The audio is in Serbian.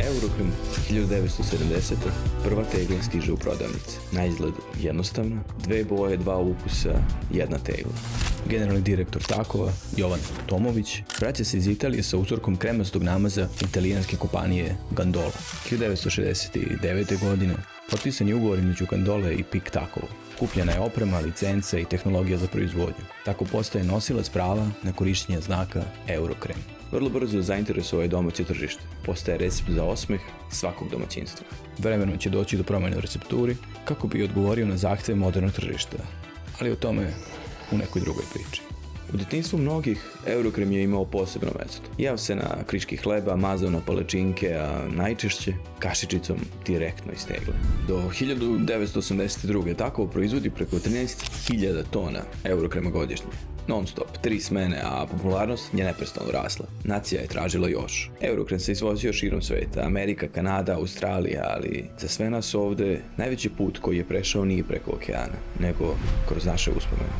Eurokrem 1970. Prva tegla stiže u prodavnice. Na izgled jednostavna, dve boje, dva ukusa, jedna tegla. Generalni direktor Takova, Jovan Tomović, vraća se iz Italije sa uzorkom kremastog namaza italijanske kompanije Gandola. 1969. godine potpisan je ugovor između Gandole i PIK Takovo. Kupljena je oprema, licence i tehnologija za proizvodnju. Tako postaje nosilac prava na korištenje znaka Eurokrem. Vrlo brzo zainteresovao je domaće tržište. Postaje recept za osmeh svakog domaćinstva. Vremenom će doći do promjene u recepturi kako bi odgovorio na zahtjeve modernog tržišta. Ali o tome u nekoj drugoj priči. U detinjstvu mnogih Eurokrem je imao posebno mesto. Jeo se na kriški hleba, mazao na palečinke, a najčešće kašičicom direktno iz tegle. Do 1982. Takovo proizvodi preko 13.000 tona Eurokrema godišnje. Non stop, 3 smene, a popularnost je neprestano rasla. Nacija je tražila još. Eurokrem se izvozio širom sveta, Amerika, Kanada, Australija, ali za sve nas ovde najveći put koji je prešao nije preko okeana, nego kroz naše uspomene.